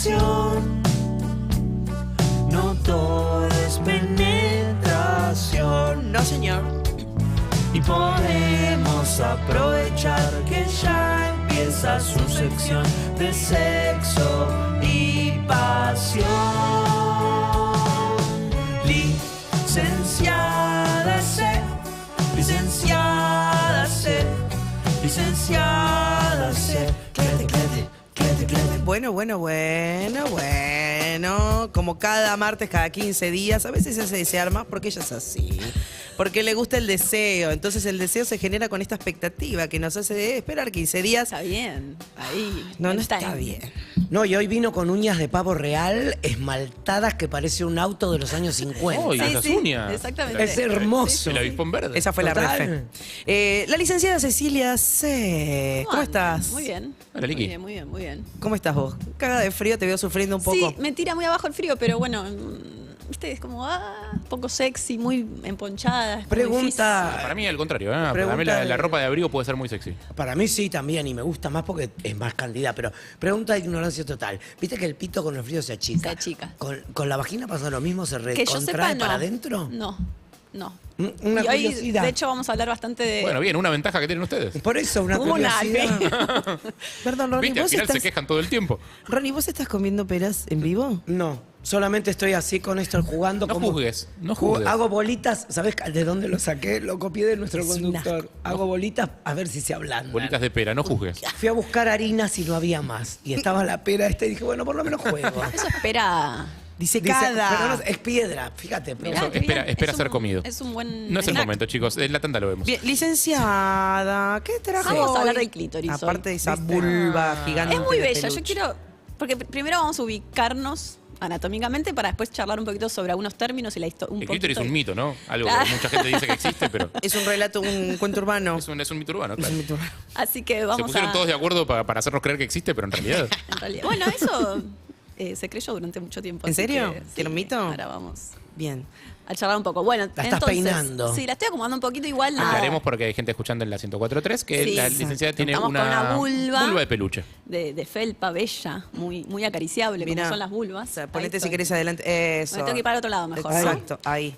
pasión. No todo es penetración. No, señor. Y podemos aprovechar que ya empieza su sección de sexo y pasión. Licenciada C, licenciada C, licenciada C. Clete, clete, clete, clete. Bueno. Como cada martes, cada 15 días. A veces se hace desear más porque ella es así. Porque le gusta el deseo. Entonces el deseo se genera con esta expectativa que nos hace esperar 15 días. Está bien, ahí. No está bien. No, y hoy vino con uñas de pavo real, esmaltadas que parece un auto de los años 50. Oh, y las uñas. Exactamente. Es hermoso. El avispón verde. Esa fue Total. la refe. La licenciada Cecilia C. ¿Cómo estás? Muy bien. Hola, Liki. Muy bien. ¿Cómo estás vos? Caga de frío, te veo sufriendo un poco. Sí, me tira muy abajo el frío, pero bueno, viste, es como, un poco sexy, muy emponchada. es como Pregunta. Para mí al contrario, ¿eh? Para mí Pregunta la ropa de abrigo puede ser muy sexy. Para mí sí también, y me gusta más porque es más candida, pero pregunta de ignorancia total. ¿Viste que el pito con el frío se achica? Se achica. ¿Con la vagina pasa lo mismo? ¿Se difícil. Que yo sepa, recontrae no. para adentro? No. Una Y hoy, curiosidad. de hecho, vamos a hablar bastante de... Bueno, bien, una ventaja que tienen ustedes. Por eso, una Como un curiosidad. Perdón, Ronnie, ¿Viste? Al final se quejan todo el tiempo. Ronnie, ¿vos estás comiendo peras en vivo? No, solamente estoy así con esto jugando. No como juzgues, no juzgues. Hago bolitas, ¿sabes de dónde lo saqué? Lo copié de nuestro Es un conductor. Hago bolitas a ver si se ablandan. Bolitas de pera, no juzgues. Fui a buscar harinas y no había más. Y estaba la pera esta y dije, bueno, por lo menos juego. Eso espera... Disecada. Pero no, es piedra, fíjate. Mirá, Eso, qué bien. espera Es ser un- comido. Es un buen No es el snack. momento, chicos. En la tanda lo vemos. Bien, licenciada, ¿qué trajo Vamos a hoy? hablar del clítoris Aparte hoy. de esa vulva gigante. Es muy de bella. peluche. Yo quiero... Porque primero vamos a ubicarnos anatómicamente para después charlar un poquito sobre algunos términos y la historia. El clítoris es un mito, ¿no? Algo Claro. que mucha gente dice que existe, pero Es un relato, un cuento urbano. es un mito urbano, Es claro. un mito urbano. Así que Se vamos pusieron a... todos de acuerdo para hacernos creer que existe, pero en realidad... En realidad. Bueno, eso se creyó durante mucho tiempo. ¿En así serio? que, ¿Que era un mito? Ahora vamos Bien. a charlar un poco. Bueno, La estás entonces, peinando. Sí, la estoy acomodando un poquito igual. No, Aclaremos porque hay gente escuchando en la 104.3 que Sí, la exacto. licenciada tiene Estamos con una vulva. de peluche. de felpa bella, muy acariciable, Mirá. como son las vulvas. O sea, Ahí ponete si estoy. querés adelante. Eso. Me tengo que ir para el otro lado mejor, ¿no? Exacto, ahí.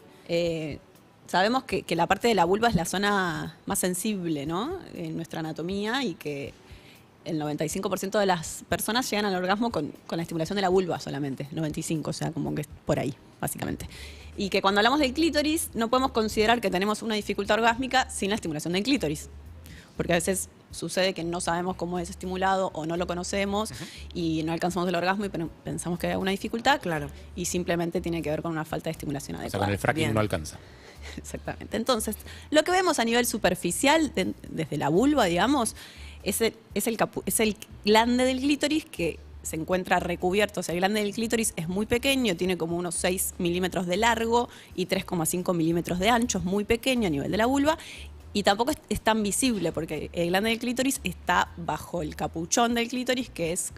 Sabemos que la parte de la vulva es la zona más sensible, ¿no? En nuestra anatomía y que el 95% de las personas llegan al orgasmo con la estimulación de la vulva solamente, 95, o sea, como que es por ahí, básicamente. Y que cuando hablamos del clítoris no podemos considerar que tenemos una dificultad orgásmica sin la estimulación del clítoris, porque a veces sucede que no sabemos cómo es estimulado o no lo conocemos y no alcanzamos el orgasmo y pensamos que hay alguna dificultad, Claro. y simplemente tiene que ver con una falta de estimulación O sea, adecuada. con el fracking Bien. no alcanza. Exactamente. Entonces, lo que vemos a nivel superficial, desde la vulva, digamos, es el glande del clítoris que se encuentra recubierto. O sea, el glande del clítoris es muy pequeño, tiene como unos 6 milímetros de largo y 3,5 milímetros de ancho, es muy pequeño a nivel de la vulva. Y tampoco es tan visible porque el glande del clítoris está bajo el capuchón del clítoris, que es,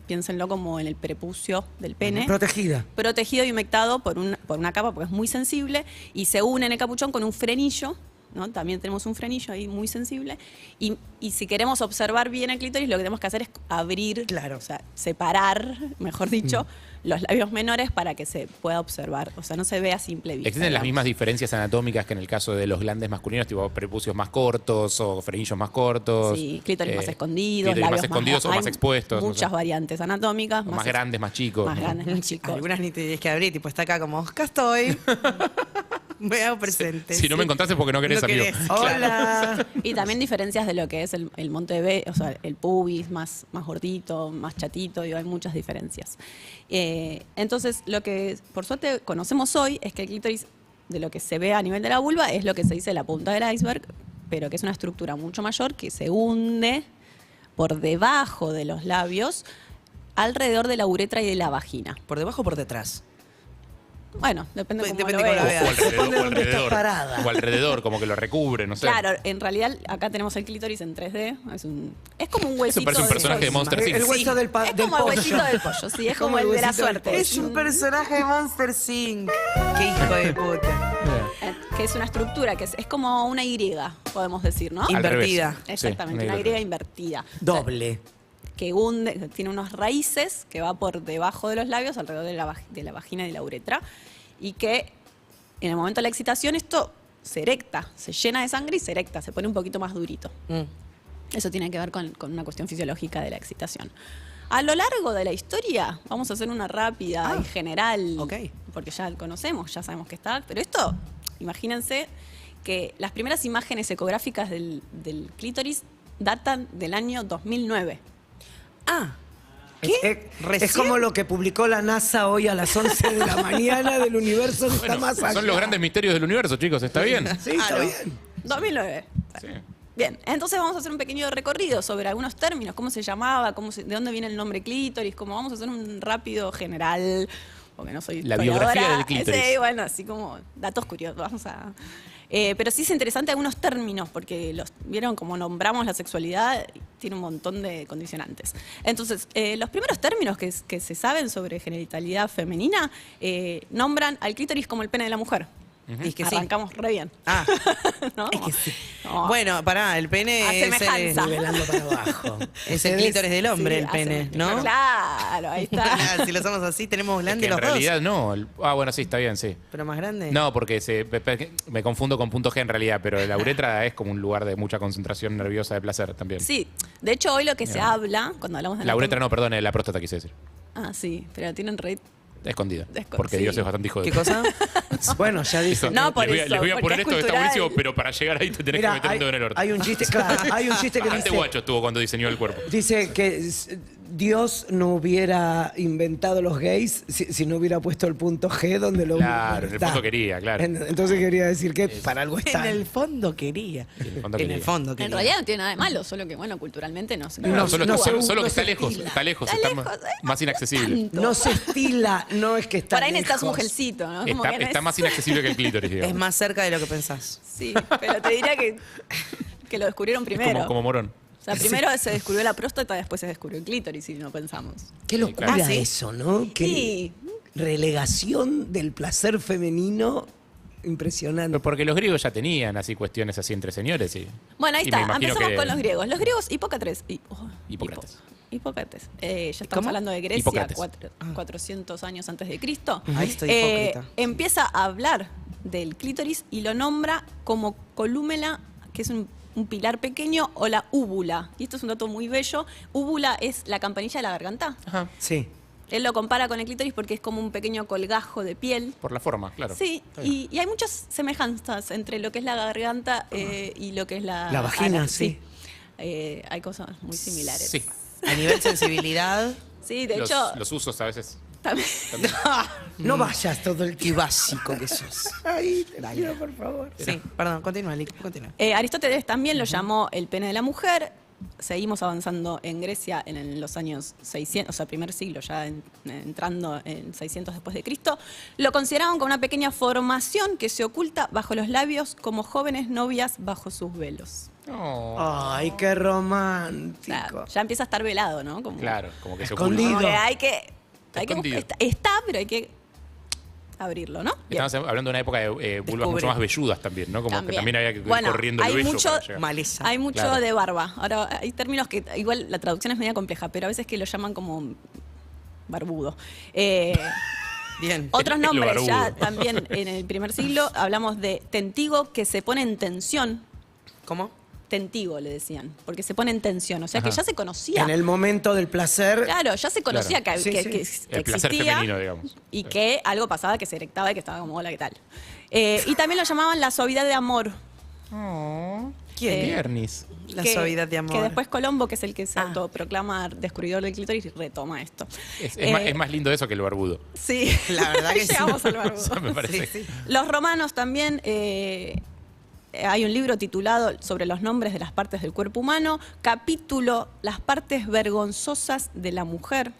piénsenlo como en el prepucio del pene. Protegida. Protegido y humectado por una capa porque es muy sensible y se une en el capuchón con un frenillo, ¿no? También tenemos un frenillo ahí muy sensible y si queremos observar bien el clítoris lo que tenemos que hacer es abrir, Claro. o sea, separar, mejor dicho, los labios menores para que se pueda observar, o sea, no se ve a simple vista. ¿Existen las digamos. mismas diferencias anatómicas que en el caso de los glandes masculinos, tipo prepucios más cortos o frenillos más cortos? Sí, clítoris más escondidos, clítoris más labios escondidos o hay más expuestos. no muchas sé. variantes anatómicas. O más grandes, más chicos. Más ¿no? grandes, más chicos. Algunas ni te tienes que abrir, tipo, está acá como, acá estoy. Me hago presente. Si no me encontraste es porque no querés, No amigo. querés. Hola. Y también diferencias de lo que es el monte B, o sea, el pubis más gordito, más chatito, digo, hay muchas diferencias. Entonces, lo que por suerte conocemos hoy es que el clítoris, de lo que se ve a nivel de la vulva, es lo que se dice la punta del iceberg, pero que es una estructura mucho mayor que se hunde por debajo de los labios, alrededor de la uretra y de la vagina. ¿Por debajo o por detrás? Bueno, depende cómo Depende lo cómo lo veas. veas. Depende de O dónde estés alrededor. parada. O alrededor, como que lo recubre, no sé. Claro, en realidad acá tenemos el clítoris en 3D. Es como un huesito. Eso parece un personaje de Monster El Inc. hueso del Es como el huesito del pollo, sí, es como el de la huesito del suerte. pollo. Es un personaje de Monster Inc. Qué hijo de puta. Que es una estructura, que es como una Y, podemos decir, ¿no? Al revés. Invertida. Sí, Exactamente, una una Y. Y invertida. Doble. que hunde, tiene unas raíces que va por debajo de los labios, alrededor de la vagina y de la uretra, y que en el momento de la excitación esto se erecta, se llena de sangre y se erecta, se pone un poquito más durito. Eso tiene que ver con una cuestión fisiológica de la excitación. A lo largo de la historia, vamos a hacer una rápida y general, ok. porque ya conocemos, ya sabemos que está, pero esto, imagínense que las primeras imágenes ecográficas del clítoris datan del año 2009. Ah, Es ¿Recién? como lo que publicó la NASA hoy a las 11 de la mañana del universo que está Bueno, más allá. son los grandes misterios del universo, chicos, ¿está bien? Sí, está bien. 2009. Sí. Bien, entonces vamos a hacer un pequeño recorrido sobre algunos términos, cómo se llamaba, de dónde viene el nombre clítoris, cómo vamos a hacer un rápido general, porque no soy La historiadora. biografía del clítoris. Sí, bueno, así como datos curiosos, vamos a... pero sí es interesante algunos términos, porque vieron como nombramos la sexualidad, tiene un montón de condicionantes. Entonces, los primeros términos que se saben sobre genitalidad femenina nombran al clítoris como el pene de la mujer. Y es que sí. Arrancamos re bien. Ah, ¿No? es que sí. No. Bueno, pará, el pene A es el, semejanza. Nivelando para abajo. es el clítoris del hombre, Sí, el pene, hace- ¿no? Claro, ahí está. Si lo hacemos así, tenemos Es grande que en los realidad dos. no. Bueno, sí, está bien, sí. Pero más grande. No, porque me confundo con punto G en realidad, pero la uretra es como un lugar de mucha concentración nerviosa de placer también. Sí, de hecho hoy lo que se habla, cuando hablamos de La uretra no, perdón, la próstata quise decir. Ah, sí, pero tienen re... Escondida. Esco- Porque sí. Dios es bastante hijo de ¿Qué cosa? Bueno, ya dice. No, por les voy a eso, poner porque esto es que está cultural. buenísimo, pero para llegar ahí te tenés Mira, que meter un dedo en el orto. hay un chiste, claro, hay un chiste que Bastante dice, guacho estuvo cuando diseñó el cuerpo. dice que Dios no hubiera inventado los gays si no hubiera puesto el punto G donde lo Claro, en el está. fondo quería, claro. Entonces quería decir que para algo está. En el fondo quería. En el fondo En quería. el fondo En quería. realidad no tiene nada de malo, solo que, bueno, culturalmente no se... No, solo, no está, se- solo no que está se lejos, estila. está lejos, Está está lejos, más inaccesible. No se estila, no es que está Por ahí necesitas un lejos. gelcito, ¿no? Como que no Está es- más inaccesible que el clítoris, digamos. Es más cerca de lo que pensás. Sí, pero te diría que lo descubrieron primero. Como morón. O sea, primero se descubrió la próstata, después se descubrió el clítoris, si no pensamos. Qué locura claro. Ah, ¿sí? eso, ¿no? Qué Sí. relegación del placer femenino impresionante. Pero porque los griegos ya tenían así cuestiones así entre señores. Y, Bueno, ahí y me está. imagino Empezamos que- con los griegos. Los griegos, Hipócrates. Hipócrates. Hipócrates. Ya estamos ¿Cómo? hablando de Grecia, Hipócrates. 400 años antes de Cristo. Ahí estoy hipócrita. Empieza a hablar del clítoris y lo nombra como colúmela, que es un pilar pequeño, o la úvula. Y esto es un dato muy bello. Úvula es la campanilla de la garganta. Ajá. Sí. Él lo compara con el clítoris porque es como un pequeño colgajo de piel. Por la forma, claro. Sí, y hay muchas semejanzas entre lo que es la garganta y lo que es la vagina, ana, sí. Hay cosas muy similares. Sí. A nivel sensibilidad. Sí, de los, hecho, los usos a veces. también- No vayas todo el Qué tiempo. básico que sos. Ay, te pido, por favor. Sí, perdón, continúa, Lick, continúa. Aristóteles también lo llamó el pene de la mujer. Seguimos avanzando en Grecia en los años 600, o sea, primer siglo, ya entrando en 600 después de Cristo. Lo consideraban como una pequeña formación que se oculta bajo los labios como jóvenes novias bajo sus velos. No. Ay, qué O romántico. sea, ya empieza a estar velado, ¿no? Como, Claro, como que se Escondido. oculta. como que hay que Escondido. buscar, está, pero hay que abrirlo, ¿no? Bien. Estamos hablando de una época de vulvas Descubre. mucho más velludas también, ¿no? Como que también había que ir Bueno, corriendo el hay vello mucho, para llegar. Maleza. Hay mucho Claro. de barba. Ahora, hay términos que igual la traducción es media compleja, pero a veces que lo llaman como barbudo. Bien. Otros Lo nombres, ya barbudo. también en el primer siglo hablamos de tentigo que se pone en tensión. ¿Cómo? Tentigo le decían, porque se pone en tensión. O sea que Ajá. ya se conocía. En el momento del placer. Claro, ya se conocía Claro. que, Sí, que- sí. que El placer existía femenino, digamos. y que algo pasaba que se erectaba y que estaba como, hola, ¿qué tal? Y también lo llamaban la suavidad de amor. ¿Quién? Viernes. La que- suavidad de amor. Que después Colombo, que es el que se Ah. autoproclama descubridor del clítoris, retoma esto. Es más lindo eso que el barbudo. Sí, La verdad que sí. llegamos al barbudo. Eso me parece. Sí, sí. Los romanos también, hay un libro titulado sobre los nombres de las partes del cuerpo humano, capítulo Las partes vergonzosas de la mujer.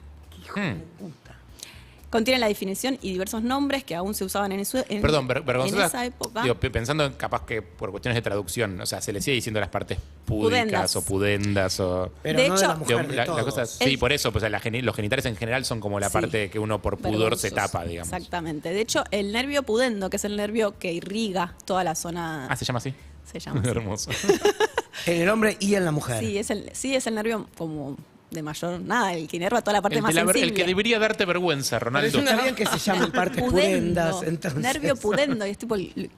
Contiene la definición y diversos nombres que aún se usaban en Perdón, en vergonzosa. esa época. Digo, pensando en capaz que por cuestiones de traducción, o sea, se le sigue diciendo las partes púdicas Pudendas. o pudendas o. Pero De no hecho- de la mujer, Digo, de la todos. cosa, sí, por eso, pues, los genitales en general son como la Sí. parte que uno por pudor se Vergonzosos. tapa, digamos. Exactamente. De hecho, el nervio pudendo, que es el nervio que irriga toda la zona, Ah, ¿se llama así? se llama así. Hermoso. En el hombre y en la mujer. Sí, es el nervio como de mayor, nada, el que inerva toda la parte más el sensible. que debería darte vergüenza, Pero Ronaldo. está bien que se llamen partes pudendas, entonces. Nervio pudendo, y es tipo, que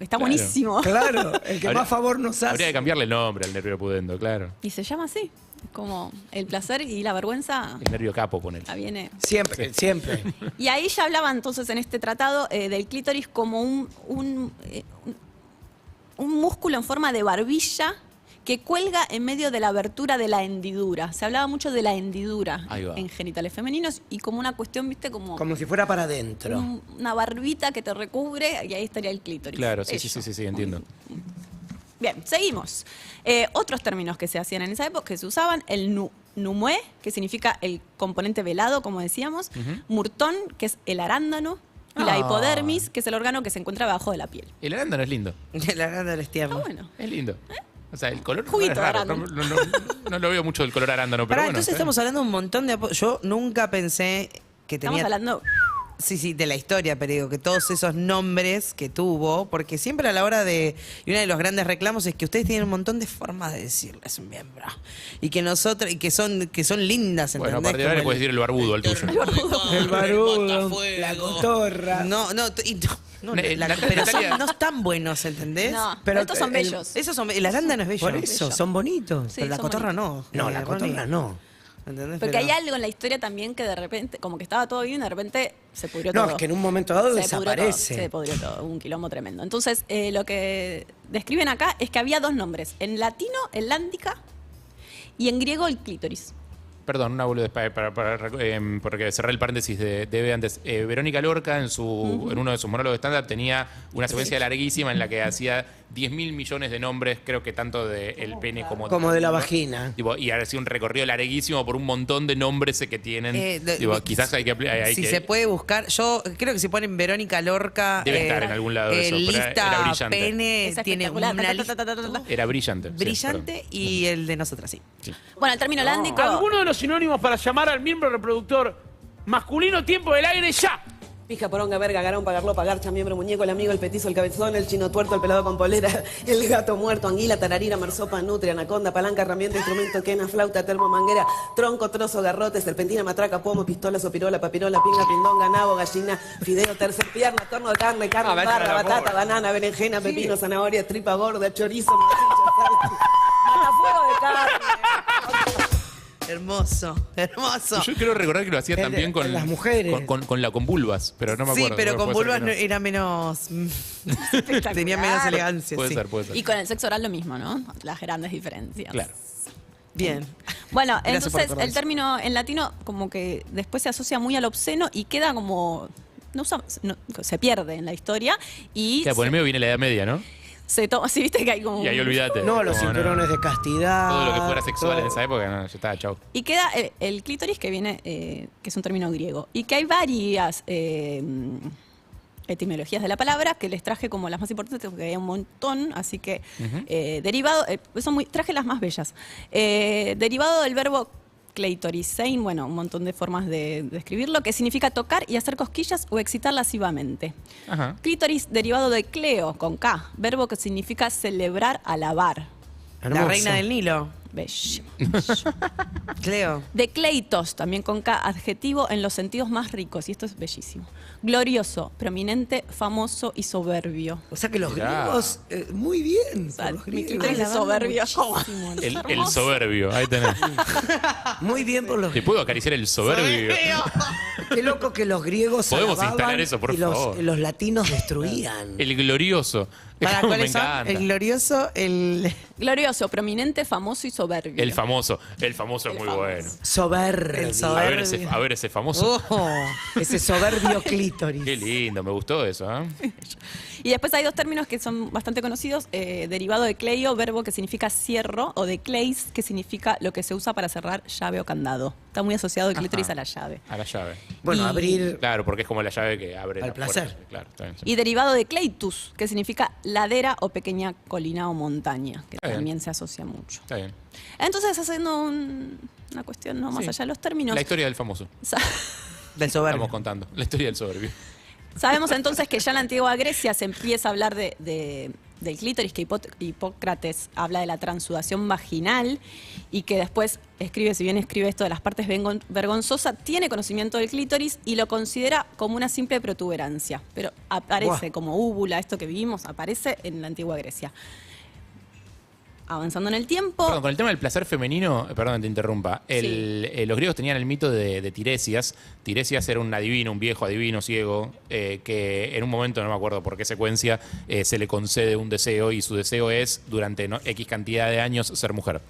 está Claro. buenísimo. Claro, el que más favor nos hace. Habría que cambiarle el nombre al nervio pudendo, claro. Y se llama así, como el placer y la vergüenza El nervio capo, ponele. viene. Siempre, siempre. Y ahí ya hablaba entonces en este tratado del clítoris como un músculo en forma de barbilla que cuelga en medio de la abertura de la hendidura. Se hablaba mucho de la hendidura Ahí va. en genitales femeninos y como una cuestión, viste, Como si fuera para adentro. una barbita que te recubre y ahí estaría el clítoris. Claro, sí, Eso. sí, entiendo. Bien, seguimos. Otros términos que se hacían en esa época, que se usaban, el numue, que significa el componente velado, como decíamos, murtón, que es el arándano, y la hipodermis, que es el órgano que se encuentra debajo de la piel. El arándano es lindo. La gana del tierno. Está bueno. Es lindo. O sea, el color Juguito es raro. de arándano. No lo veo mucho del color arándano, pero Pará, bueno. entonces está bien. estamos hablando de un montón de... Yo nunca pensé que Estamos tenía... hablando... Sí, de la historia, pero digo que todos esos nombres que tuvo, porque siempre a la hora de... Y uno de los grandes reclamos es que ustedes tienen un montón de formas de decirles un miembro. Y que nosotros, y que son lindas, ¿entendés? Bueno, a partir de ahora le Como puedes decir el barbudo al tuyo. El barudo, la cotorra. No, La- pero Natalia- no están buenos, ¿entendés? No, Pero estos son bellos. Esos son... El arándano es bello. Por eso, son bonitos. Sí, pero la son cotorra bonitos. no. No, la Ronnie. cotorra no. ¿Entendés? Porque Pero- hay algo en la historia también que de repente, como que estaba todo bien, de repente se pudrió No, todo. es que en un momento dado Se pudrió todo, desaparece. se pudrió todo, hubo un quilombo tremendo. Entonces, lo que describen acá es que había dos nombres. En latino, el lándica, y en griego, el clítoris. Perdón, una boludez porque cerré el paréntesis de antes. Verónica Lorca en uno de sus monólogos de stand-up tenía una secuencia larguísima en la que hacía 10.000 millones de nombres, creo que tanto del pene Como de la vagina. Tipo, y hacía un recorrido larguísimo por un montón de nombres que tienen. Quizás hay que... hay si que- se puede buscar, yo creo que si ponen Verónica Lorca Debe estar en algún lado eso, pero era lista brillante. pene Es tiene espectacular. una Ta, ta, lista ta, ta, ta, ta. Era brillante. sí, brillante y el de nosotras sí. Bueno, el término lándico... ¿Alguno de los sinónimos para llamar al miembro reproductor masculino tiempo del aire ya? Pija, poronga, verga, garón, pagarlopa, garcha, miembro, muñeco, el amigo, el petizo, el cabezón, el chino tuerto, el pelado con polera, el gato muerto, anguila, tararira, marsopa, nutria, anaconda, palanca, herramienta, instrumento, quena, flauta, termo, manguera, tronco, trozo, garrote, serpentina, matraca, pomo, pistola, sopirola, papirola, pinga, pindonga, nabo, gallina, fideo, tercer pierna, torno de carne, barra, batata, banana, berenjena, pepino, zanahoria, tripa gorda, chorizo, matafuego de carne. Hermoso, hermoso. Yo quiero recordar que lo hacía El de- también con las mujeres. con vulvas, pero no me Sí, acuerdo. pero con Puede ser vulvas que no. era menos... Espectacular. tenía menos elegancia, Puede sí. ser, puede ser. Y con el sexo oral lo mismo, ¿no? Las grandes diferencias. Claro. Bien. Bueno, Gracias por entonces recordar el eso. término en latino como que después se asocia muy al obsceno y queda como... se pierde en la historia y Claro, por el medio viene la Edad Media, ¿no? se toma... Sí, viste que hay como... Y ahí olvídate. No, los Como, cinturones de castidad. Todo lo que fuera sexual todo. en esa época, no, ya está, chau. Y queda el clítoris que viene, que es un término griego. Y que hay varias etimologías de la palabra que les traje como las más importantes, porque hay un montón, así que derivado, traje las más bellas. Derivado del verbo cleitorisein, bueno, un montón de formas de escribirlo, que significa tocar y hacer cosquillas o excitar lascivamente. Ajá. Clítoris derivado de cleo, con K, verbo que significa celebrar, alabar. La Hermoso. reina del Nilo. Bellísimo. Cleo. De cleitos, también con K, adjetivo en los sentidos más ricos, y esto es bellísimo. Glorioso, prominente, famoso y soberbio. O sea que los Mirá. griegos, muy bien. O sea, por los mi griegos. clítoris es soberbio. El soberbio, ahí tenés. Muy bien por los ¿Te puedo acariciar el soberbio? Qué loco que los griegos Podemos alababan instalar eso, por y favor. los latinos destruían. El glorioso. ¿Para Me cuáles son? encanta. El glorioso, el... Glorioso, prominente, famoso y soberbio. El famoso es muy famoso. bueno. Soberbio. El soberbio. A ver ese famoso. Oh. Ese soberbio clítoris. Qué lindo, me gustó eso, ¿eh? Y después hay dos términos que son bastante conocidos, derivado de cleio, verbo que significa cierro, o de cleis, que significa lo que se usa para cerrar llave o candado. Está muy asociado el clítoris Ajá. a la llave. A la llave. Bueno, Y- abrir. Claro, porque es como la llave que abre Al la placer. puerta. Claro, está bien, sí. Y derivado de cleitus, que significa ladera o pequeña colina o montaña, que Está bien. también se asocia mucho. Está bien. Entonces, haciendo una cuestión no más Sí. allá de los términos, La historia del famoso. Del soberbio. Estamos contando. La historia del soberbio. sabemos entonces que ya en la antigua Grecia se empieza a hablar de del clítoris, que Hipócrates habla de la transudación vaginal y que después escribe, si bien escribe esto de las partes vergonzosas, tiene conocimiento del clítoris y lo considera como una simple protuberancia. Pero aparece como úvula, esto que vivimos, aparece en la antigua Grecia. Avanzando en el tiempo... Perdón, con el tema del placer femenino, perdón, te interrumpa. Los griegos tenían el mito de Tiresias. Tiresias era un adivino, un viejo adivino ciego, que en un momento, no me acuerdo por qué secuencia, se le concede un deseo y su deseo es, durante X cantidad de años, ser mujer.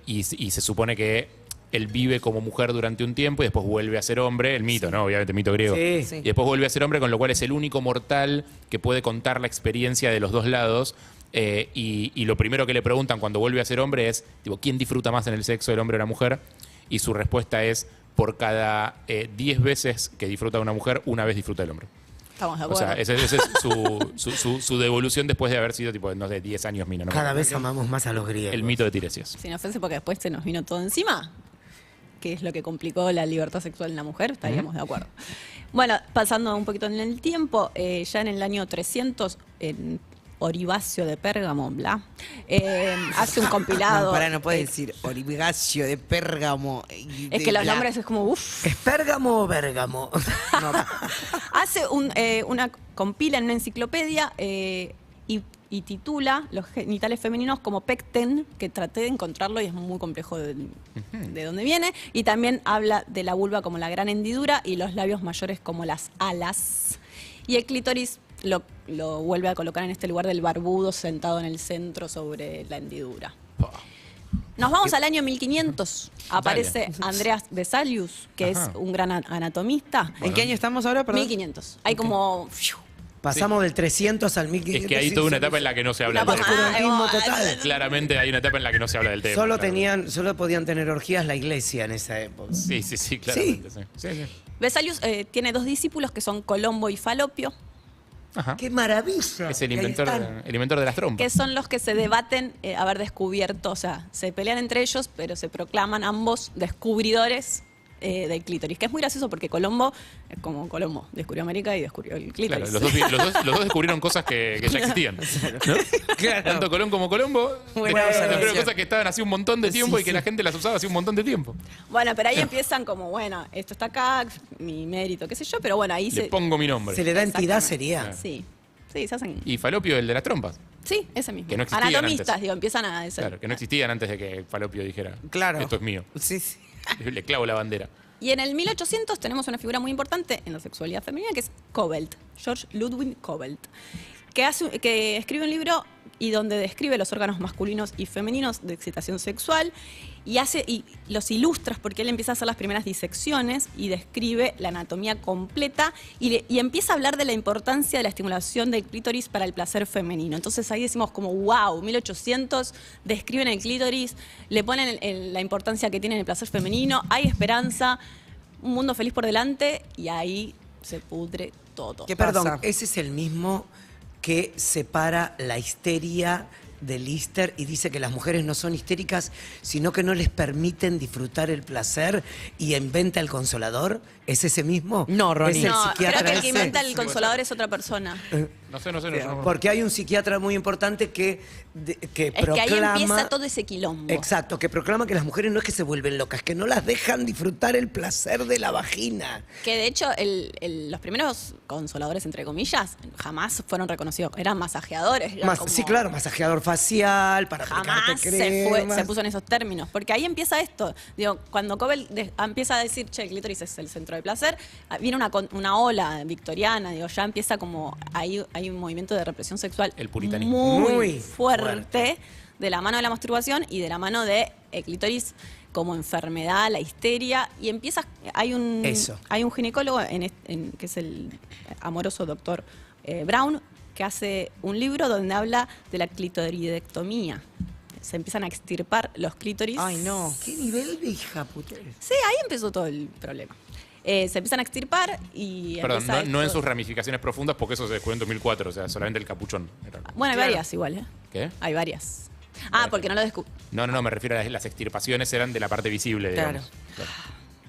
Y se supone que él vive como mujer durante un tiempo y después vuelve a ser hombre, el mito, ¿no? Obviamente, mito griego. Sí. Sí. Y después vuelve a ser hombre, con lo cual es el único mortal que puede contar la experiencia de los dos lados. Y lo primero que le preguntan cuando vuelve a ser hombre es, tipo, ¿quién disfruta más en el sexo, el hombre o la mujer? Y su respuesta es, por cada 10 veces que disfruta una mujer, una vez disfruta el hombre. Estamos de O acuerdo. sea, esa es su devolución después de haber sido, tipo, no sé, 10 años mina. ¿no? Cada vez amamos más a los griegos. El mito de Tiresias. Sin ofensa, porque después se nos vino todo encima, que es lo que complicó la libertad sexual en la mujer, estaríamos de acuerdo. Bueno, pasando un poquito en el tiempo, ya en el año 300, en Oribacio de Pérgamo, bla, hace un compilado. No puede decir Oribacio de Pérgamo. Es que los nombres es como, uff. ¿Es Pérgamo o Bérgamo? Hace compila en una enciclopedia y titula los genitales femeninos como pecten, que traté de encontrarlo y es muy complejo de dónde viene. Y también habla de la vulva como la gran hendidura y los labios mayores como las alas. Y el clítoris lo vuelve a colocar en este lugar del barbudo sentado en el centro sobre la hendidura. Nos vamos al año 1500. Aparece Andreas Vesalius, que es un gran anatomista. ¿En qué año estamos ahora? Perdón. 1500. Hay como... Pasamos del 300 al 1500. Es que hay toda una etapa en la que no se habla del tema. Oscurantismo total. Claramente hay una etapa en la que no se habla del tema. Solo podían tener orgías la iglesia en esa época. Sí, claramente. Sí. Vesalius tiene dos discípulos que son Colombo y Falopio, Ajá. ¡Qué maravilla! Es el Ahí inventor están. de las trompas. que son los que se debaten haber descubierto, o sea, se pelean entre ellos, pero se proclaman ambos descubridores del clítoris, que es muy gracioso porque Colombo, como Colombo, descubrió América y descubrió el Claro, clítoris. los dos descubrieron cosas que ya existían. ¿no? Tanto Colón como Colombo descubrieron cosas que estaban hace un montón de tiempo y que la gente las usaba hace un montón de tiempo. Bueno, pero ahí empiezan como, bueno, esto está acá, mi mérito, qué sé yo, pero bueno, ahí Le pongo mi nombre. Se le da entidad, Exactamente. sería. Sí, se hacen... Y Falopio, el de las trompas. Sí, ese mismo. Que no existían Anatomistas, antes. digo, empiezan a ser... Claro, que no existían antes de que Falopio dijera, Claro. esto es mío. Sí, sí. Le clavo la bandera. Y en el 1800 tenemos una figura muy importante en la sexualidad femenina que es Cobelt, George Ludwig Cobelt, que escribe un libro y donde describe los órganos masculinos y femeninos de excitación sexual y los ilustra porque él empieza a hacer las primeras disecciones y describe la anatomía completa y empieza a hablar de la importancia de la estimulación del clítoris para el placer femenino. Entonces ahí decimos como, wow, 1800, describen el clítoris, le ponen la importancia que tiene en el placer femenino, hay esperanza, un mundo feliz por delante y ahí se pudre todo. ¿Qué Perdón, pasa? ese es el mismo que separa la histeria del Lister y dice que las mujeres no son histéricas, sino que no les permiten disfrutar el placer y inventa el consolador. ¿Es ese mismo? No, Ronnie. ¿Es el No, creo psiquiatra que el que ese? inventa el consolador es otra persona. No sé. No. Porque hay un psiquiatra muy importante que Es proclama... que ahí empieza todo ese quilombo. Exacto, que proclama que las mujeres no es que se vuelven locas, que no las dejan disfrutar el placer de la vagina. Que de hecho los primeros consoladores, entre comillas, jamás fueron reconocidos. Eran masajeadores. Eran como- Sí, claro, masajeador facial, para Jamás aplicarte se cremas. puso en esos términos. Porque ahí empieza esto. Digo, cuando Cobel empieza a decir, che, el clítoris es el centro del placer, viene una ola victoriana, digo, ya empieza como, hay un movimiento de represión sexual El puritanismo. muy, Muy fuerte de la mano de la masturbación y de la mano de el clítoris como enfermedad, la histeria, y empieza, hay un ginecólogo que es el amoroso doctor Brown, que hace un libro donde habla de la clitoridectomía. Se empiezan a extirpar los clítoris. Ay, no. ¿Qué nivel de hija puta? Sí, ahí empezó todo el problema. Se empiezan a extirpar y Perdón, empieza no en esto. sus ramificaciones profundas porque eso se descubrió en 2004, o sea, solamente el capuchón. Bueno, hay varias igual, ¿eh? ¿Qué? Hay varias. Ah, porque no lo descubrieron. No, me refiero a las extirpaciones eran de la parte visible, Claro. digamos. Claro.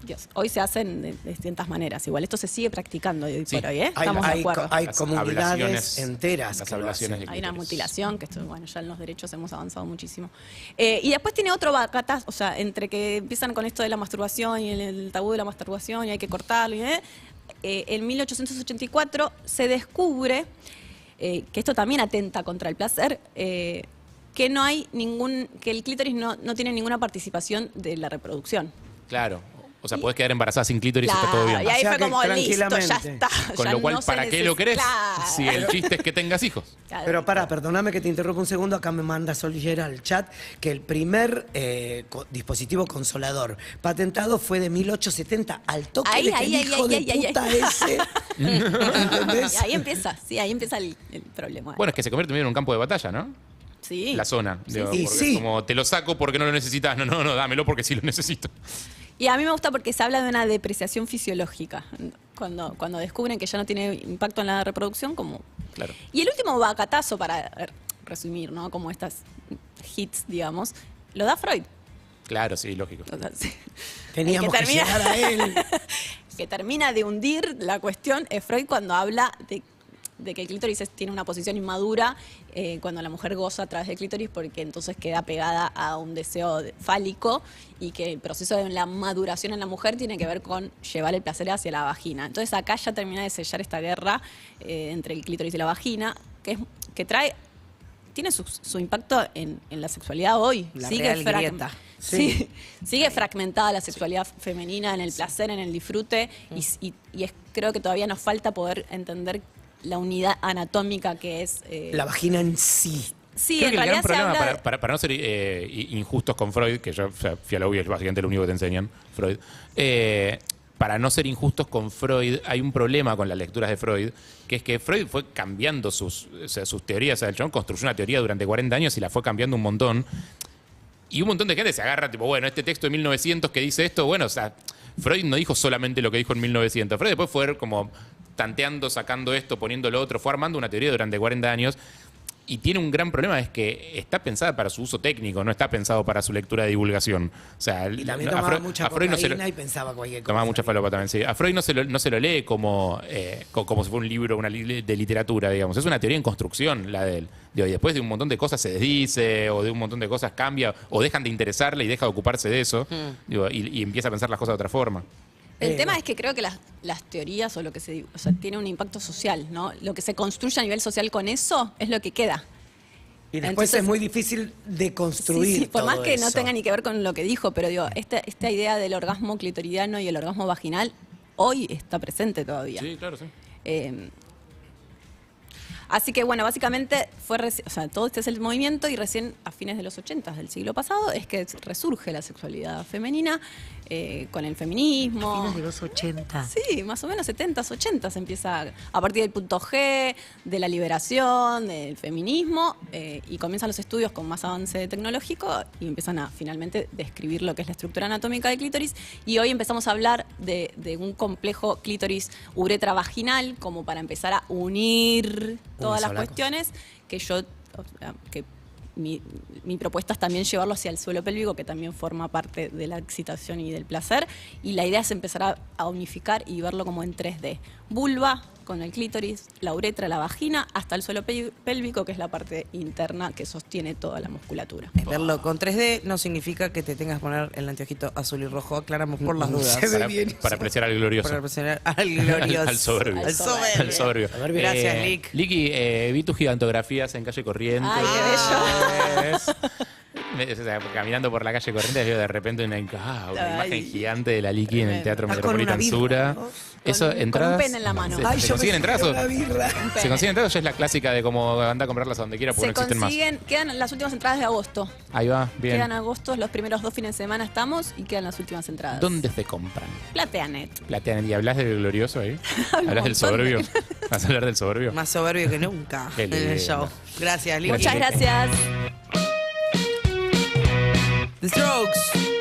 Dios, hoy se hacen de distintas maneras. Igual esto se sigue practicando hoy Sí. por hoy, ¿eh? Hay, Estamos de hay, acuerdo. hay Las comunidades ablaciones, enteras las que lo ablaciones hacen. de Hay una clítoris. mutilación, que esto, bueno, ya en los derechos hemos avanzado muchísimo. Y después tiene otro bacatazo, o sea, entre que empiezan con esto de la masturbación y el tabú de la masturbación y hay que cortarlo, en 1884 se descubre, que esto también atenta contra el placer, que no hay que el clítoris no tiene ninguna participación de la reproducción. Claro. O sea, podés quedar embarazada sin clítoris y está todo bien. Y ahí O sea fue que como listo, ya tranquilamente. está. Con ya lo cual, no se ¿para qué lo querés? Claro. Si el chiste es que tengas hijos. Claro. Pero perdóname que te interrumpa un segundo. Acá me manda Solillera al chat que el primer dispositivo consolador patentado fue de 1870. Al toque de que el hijo de puta ese. ¿Entendés? Y ahí empieza, ahí empieza el problema. Bueno, es que se convierte en un campo de batalla, ¿no? Sí. La zona. Digo, Y porque sí. es como, te lo saco porque no lo necesitas. No, dámelo porque sí lo necesito. Y a mí me gusta porque se habla de una depreciación fisiológica. Cuando descubren que ya no tiene impacto en la reproducción, como... Claro. Y el último bacatazo, para resumir, ¿no? Como estas hits, digamos, lo da Freud. Claro, sí, lógico. O sea, sí. Teníamos El que que llegar a él. que termina de hundir la cuestión es Freud cuando habla de que el clítoris tiene una posición inmadura cuando la mujer goza a través del clítoris, porque entonces queda pegada a un deseo fálico y que el proceso de la maduración en la mujer tiene que ver con llevar el placer hacia la vagina. Entonces acá ya termina de sellar esta guerra entre el clítoris y la vagina, que tiene su impacto en la sexualidad hoy. La real grieta. Sí, sigue fragmentada la sexualidad femenina en el placer, en el disfrute, y creo que todavía nos falta poder entender la unidad anatómica que es... La vagina en sí. Sí, Creo en que el gran realidad se problema, habla... para no ser injustos con Freud, que yo fui a la UBI, es básicamente lo único que te enseñan, Freud, para no ser injustos con Freud, hay un problema con las lecturas de Freud, que es que Freud fue cambiando sus teorías. O sea, el chabón construyó una teoría durante 40 años y la fue cambiando un montón. Y un montón de gente se agarra, tipo, bueno, este texto de 1900 que dice esto, bueno, o sea, Freud no dijo solamente lo que dijo en 1900. Freud después fue como tanteando, sacando esto, poniendo lo otro, fue armando una teoría durante 40 años. Y tiene un gran problema, es que está pensada para su uso técnico, no está pensado para su lectura de divulgación. O sea, Y también tomaba mucha cocaína y pensaba cualquier cosa. Tomaba mucha falopa también, sí. A Freud no se lo lee como si fuera un libro, de literatura, digamos. Es una teoría en construcción la de él. Digo, y después de un montón de cosas se desdice, o de un montón de cosas cambia, o dejan de interesarle y deja de ocuparse de eso. Digo, y empieza a pensar las cosas de otra forma. El tema es que creo que las teorías o lo que tiene un impacto social, ¿no? Lo que se construye a nivel social con eso es lo que queda. Y después Entonces, es muy difícil de construir. Sí, por más todo que no eso. tenga ni que ver con lo que dijo, pero digo, esta idea del orgasmo clitoridiano y el orgasmo vaginal hoy está presente todavía. Sí, claro, sí. Así que bueno, básicamente todo este es el movimiento, y recién a fines de los 80 del siglo pasado es que resurge la sexualidad femenina con el feminismo. Fines de los 80. Sí, más o menos 70s, 80s empieza a partir del punto G, de la liberación, del feminismo, y comienzan los estudios con más avance tecnológico y empiezan a finalmente describir lo que es la estructura anatómica del clítoris. Y hoy empezamos a hablar de un complejo clítoris uretra vaginal como para empezar a unir todas las sola cuestiones que mi propuesta es también llevarlo hacia el suelo pélvico, que también forma parte de la excitación y del placer, y la idea es empezar a unificar y verlo como en 3D. Vulva con el clítoris, la uretra, la vagina, hasta el suelo pélvico, que es la parte interna que sostiene toda la musculatura. Verlo con 3D no significa que te tengas que poner el anteojito azul y rojo. Aclaramos por las dudas. Se ve bien. Para apreciar al glorioso. Para presionar al glorioso. Al soberbio. Al soberbio. Al soberbio. Gracias, Lick. Licky, vi tus gigantografías en Calle Corrientes. ¡Ay, qué bello! O sea, caminando por la calle Corrientes veo de repente una imagen Ay, gigante de la Licky en el Teatro Estás con una Metropolitan birra, Sura. ¿no? Eso, con entradas. un pene en la mano. ¿Se, Ay, se yo consiguen me entradas? una birra. ¿Se consiguen entradas o ya es la clásica de cómo anda a comprarlas a donde quiera porque Se no existen consiguen, quedan las últimas entradas de agosto. más? Ahí va, bien. Quedan agosto, los primeros 2 fines de semana estamos y quedan las últimas entradas. ¿Dónde se compran? Plateanet. Platean. ¿Y hablas del glorioso ahí? Hablo ¿Hablas un del montón soberbio? ¿Vas a hablar del soberbio? Más soberbio que nunca Qué en el lindo. show. Gracias, Lick. Muchas gracias. The Strokes.